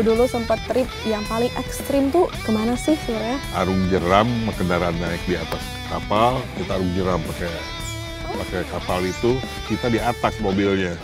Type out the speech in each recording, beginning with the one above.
dulu sempat trip yang paling ekstrim tuh kemana sih sebenarnya? Arung jeram, kendaraan naik di atas kapal, kita arung jeram pakai kapal itu, kita di atas mobilnya.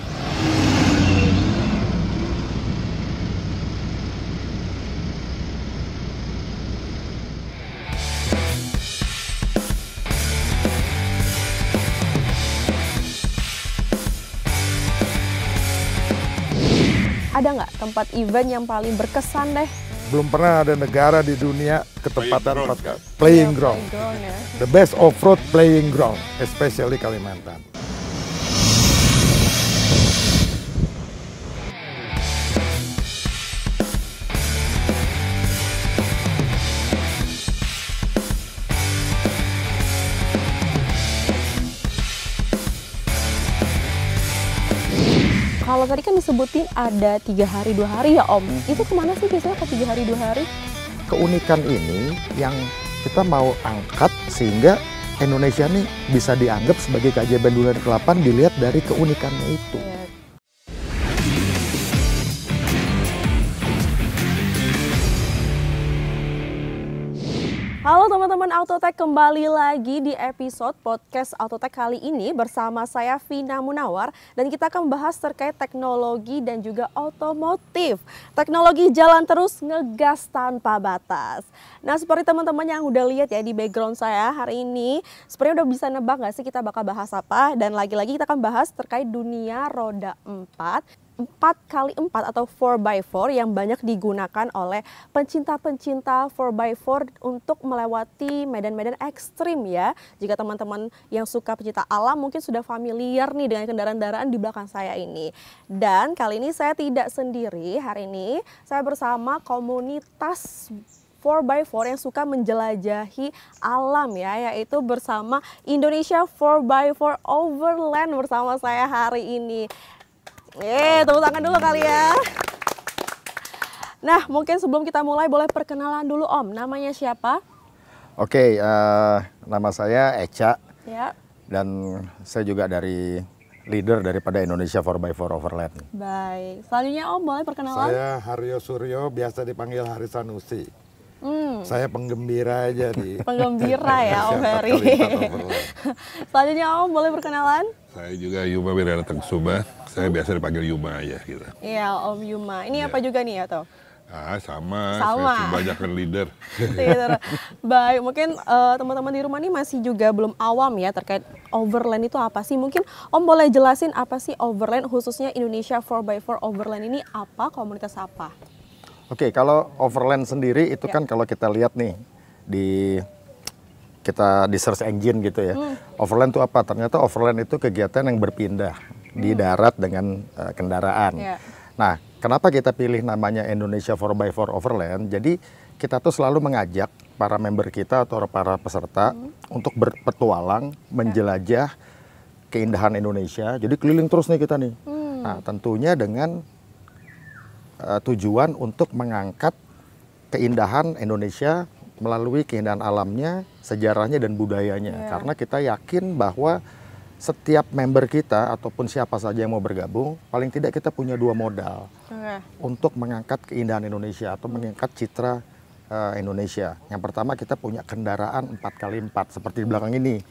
Ada nggak tempat event yang paling berkesan deh? Belum pernah ada negara di dunia ketempatan Playing playing ground. Ya. The best off-road playing ground, especially Kalimantan. Kalau tadi kan disebutin ada 3 hari 2 hari ya Om. Itu kemana sih biasanya ke 3 hari 2 hari? Keunikan ini yang kita mau angkat sehingga Indonesia nih bisa dianggap sebagai keajaiban dunia ke-8 dilihat dari keunikannya itu. Ya. Halo teman-teman Autotech, kembali lagi di episode podcast Autotech kali ini bersama saya Vina Munawar dan kita akan membahas terkait teknologi dan juga otomotif. Teknologi jalan terus, ngegas tanpa batas. Nah, seperti teman-teman yang udah lihat ya di background saya hari ini, sebenarnya udah bisa nebak nggak sih kita bakal bahas apa? Dan lagi-lagi kita akan bahas terkait dunia roda 4x4 atau 4x4 yang banyak digunakan oleh pencinta-pencinta 4x4 untuk melewati medan-medan ekstrim ya. Jika teman-teman yang suka pencinta alam mungkin sudah familiar nih dengan kendaraan-kendaraan di belakang saya ini. Dan kali ini saya tidak sendiri, hari ini saya bersama komunitas 4x4 yang suka menjelajahi alam ya, yaitu bersama Indonesia 4x4 Overland bersama saya hari ini. Tepuk tangan dulu kali ya. Nah, mungkin sebelum kita mulai boleh perkenalan dulu Om, namanya siapa? Oke, nama saya Echa Ya. dan saya juga dari leader daripada Indonesia 4x4 Overland. Baik, selanjutnya Om boleh perkenalan? Saya Haryo Suryo, biasa dipanggil Hari Sanusi. Saya penggembira aja di Penggembira ya Om Heri. Selanjutnya Om boleh perkenalan? Saya juga Yuma Wiranata Kusuma, saya biasa dipanggil Yuma aja gitu. Iya Om Yuma, ini apa juga nih ya toh? Sama. Sama. Saya banyak kan leader. Baik, mungkin teman-teman di rumah ini masih juga belum awam ya terkait Overland itu apa sih? Mungkin Om boleh jelasin apa sih Overland, khususnya Indonesia 4x4 Overland ini apa, komunitas apa? Oke, kalau Overland sendiri itu kan kalau kita lihat nih kita di search engine gitu ya. Overland itu apa? Ternyata Overland itu kegiatan yang berpindah di darat dengan kendaraan. Nah, kenapa kita pilih namanya Indonesia 4x4 Overland? Jadi kita tuh selalu mengajak para member kita atau para peserta untuk berpetualang, menjelajah keindahan Indonesia. Jadi keliling terus nih kita nih. Nah, tentunya dengan tujuan untuk mengangkat keindahan Indonesia melalui keindahan alamnya, sejarahnya dan budayanya. Karena kita yakin bahwa setiap member kita ataupun siapa saja yang mau bergabung, paling tidak kita punya 2 modal untuk mengangkat keindahan Indonesia atau mengangkat citra Indonesia. Yang pertama kita punya kendaraan 4x4 seperti di belakang ini.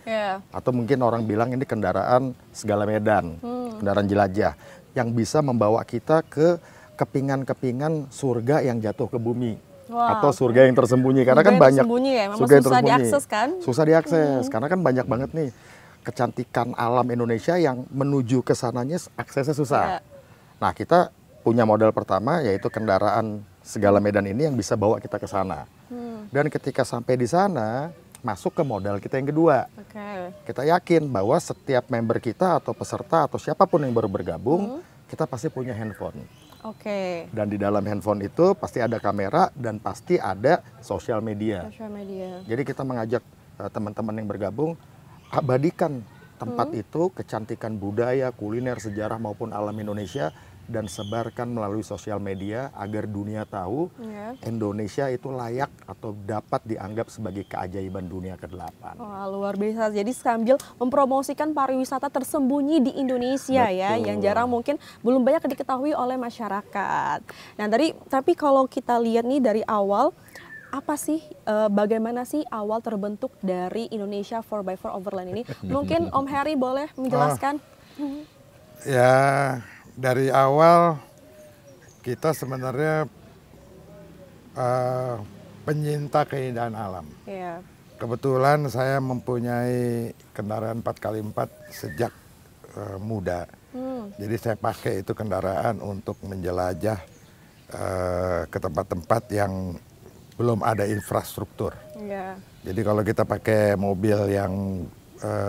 Atau mungkin orang bilang ini kendaraan segala medan, kendaraan jelajah yang bisa membawa kita ke kepingan-kepingan surga yang jatuh ke bumi. Atau surga yang tersembunyi, karena kan banyak ya, surga yang susah diakses kan? Susah diakses, karena kan banyak banget nih kecantikan alam Indonesia yang menuju ke sananya aksesnya susah. Nah, kita punya modal pertama yaitu kendaraan segala medan ini yang bisa bawa kita ke sana. Dan ketika sampai di sana, masuk ke modal kita yang kedua. Kita yakin bahwa setiap member kita atau peserta atau siapapun yang baru bergabung, kita pasti punya handphone. Dan di dalam handphone itu pasti ada kamera dan pasti ada sosial media. Jadi kita mengajak teman-teman yang bergabung, abadikan tempat itu, kecantikan budaya, kuliner, sejarah maupun alam Indonesia dan sebarkan melalui sosial media agar dunia tahu Indonesia itu layak atau dapat dianggap sebagai keajaiban dunia ke-8. Wah, luar biasa. Jadi sambil mempromosikan pariwisata tersembunyi di Indonesia ya, yang jarang mungkin belum banyak diketahui oleh masyarakat. Nah, tapi kalau kita lihat nih dari awal, apa sih, bagaimana sih awal terbentuk dari Indonesia 4x4 Overland ini? Mungkin Om Heri boleh menjelaskan? Ya, dari awal kita sebenarnya penyinta keindahan alam. Yeah. Kebetulan saya mempunyai kendaraan 4x4 sejak muda. Jadi saya pakai itu kendaraan untuk menjelajah ke tempat-tempat yang belum ada infrastruktur. Yeah. Jadi kalau kita pakai mobil yang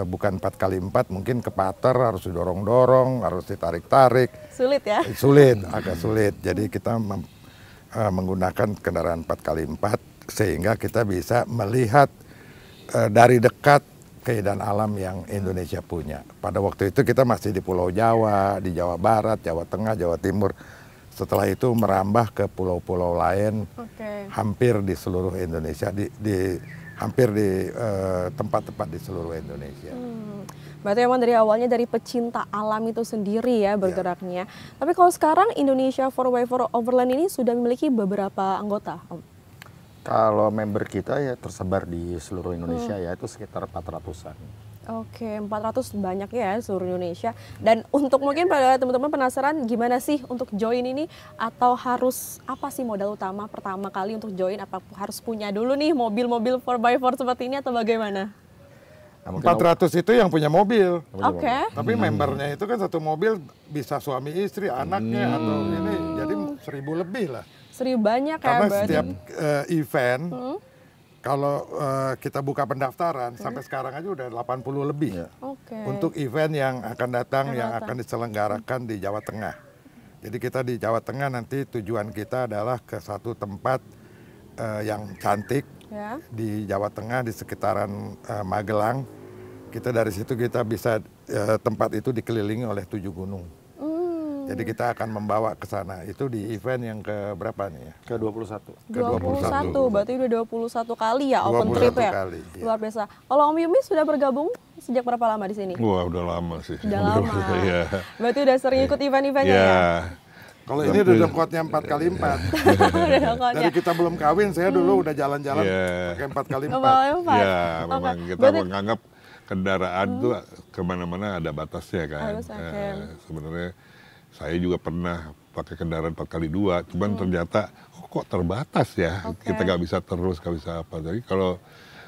bukan 4x4 mungkin ke pater, harus didorong-dorong, harus ditarik-tarik. Sulit ya? Sulit, agak sulit. Jadi kita menggunakan kendaraan 4x4 sehingga kita bisa melihat dari dekat keindahan alam yang Indonesia punya. Pada waktu itu kita masih di Pulau Jawa, di Jawa Barat, Jawa Tengah, Jawa Timur. Setelah itu merambah ke pulau-pulau lain, hampir di seluruh Indonesia, hampir di tempat-tempat di seluruh Indonesia. Berarti memang dari awalnya dari pecinta alam itu sendiri ya bergeraknya. Tapi kalau sekarang Indonesia 4x4 Overland ini sudah memiliki beberapa anggota, Om? Kalau member kita ya tersebar di seluruh Indonesia ya itu sekitar 400-an. Oke, 400 banyak ya seluruh Indonesia. Dan untuk mungkin pada teman-teman penasaran gimana sih untuk join ini, atau harus apa sih modal utama pertama kali untuk join? Apa harus punya dulu nih mobil-mobil 4x4 seperti ini atau bagaimana? Nah, 400 itu yang punya mobil. Oke. Tapi membernya itu kan satu mobil bisa suami istri, anaknya atau ini, jadi 1.000 lebih lah. 1.000 banyak ya. Karena berarti. setiap event kalau kita buka pendaftaran sampai sekarang aja udah 80 lebih untuk event yang akan datang, yang akan diselenggarakan di Jawa Tengah. Jadi kita di Jawa Tengah nanti tujuan kita adalah ke satu tempat yang cantik di Jawa Tengah, di sekitaran Magelang. Kita dari situ kita bisa tempat itu dikelilingi oleh 7 gunung. Jadi kita akan membawa ke sana. Itu di event yang ke berapa nih ya? Ke-21. Ke-21, berarti udah 21 kali ya open 21 trip ya? kali, iya. Luar biasa. Kalau Om Yumi sudah bergabung sejak berapa lama di sini? Wah, udah lama sih. Udah lama. Iya. Berarti udah sering ikut event-eventnya Iya. ya? Kalau ini udah dongkotnya 4x4. Dari kita belum kawin, saya dulu udah jalan-jalan pakai 4x4. Iya, memang kita menganggap kendaraan tuh kemana-mana ada batasnya kan. Sebenarnya saya juga pernah pakai kendaraan 4x2, cuman ternyata kok terbatas ya. Kita nggak bisa terus, nggak bisa apa. Jadi kalau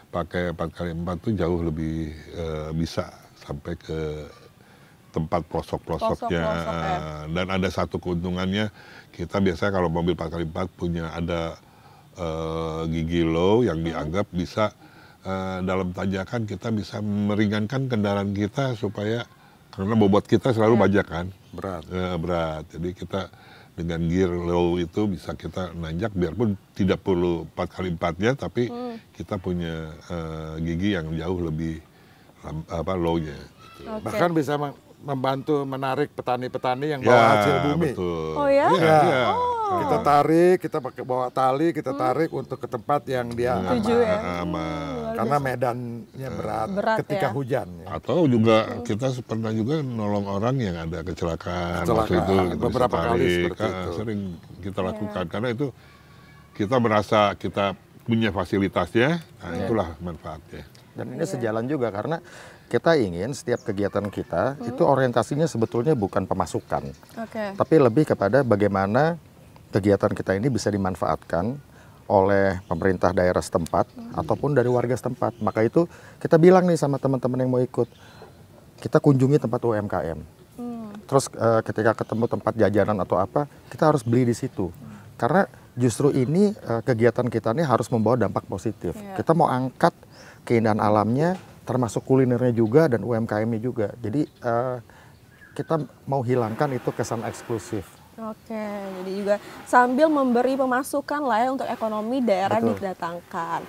pakai 4x4 tuh jauh lebih bisa sampai ke tempat pelosok-pelosoknya. Dan ada satu keuntungannya, kita biasanya kalau mobil 4x4 punya ada gigi low yang dianggap bisa dalam tanjakan kita bisa meringankan kendaraan kita supaya, karena bobot kita selalu banyak kan. Berat. Jadi kita dengan gear low itu bisa kita nanjak biarpun tidak perlu 4x4-nya, tapi kita punya gigi yang jauh lebih low-nya. Gitu. Bahkan bisa membantu menarik petani-petani yang bawa hasil bumi. Betul. Oh ya? Ya. Kita tarik, kita pakai bawa tali, kita tarik untuk ke tempat yang dia aman. Karena medannya berat ketika hujan. Ya. Atau juga kita pernah juga nolong orang yang ada kecelakaan waktu itu. Beberapa kali seperti itu. Sering kita lakukan karena itu kita merasa kita punya fasilitasnya, nah itulah manfaatnya. Dan ini sejalan juga karena kita ingin setiap kegiatan kita itu orientasinya sebetulnya bukan pemasukan, tapi lebih kepada bagaimana kegiatan kita ini bisa dimanfaatkan oleh pemerintah daerah setempat ataupun dari warga setempat. Maka itu kita bilang nih sama teman-teman yang mau ikut, kita kunjungi tempat UMKM. Terus ketika ketemu tempat jajanan atau apa, kita harus beli di situ. Karena justru ini kegiatan kita ini harus membawa dampak positif. Kita mau angkat keindahan alamnya, termasuk kulinernya juga dan UMKM-nya juga. Jadi kita mau hilangkan itu kesan eksklusif. Oke, jadi juga sambil memberi pemasukan lah ya untuk ekonomi daerah didatangkan.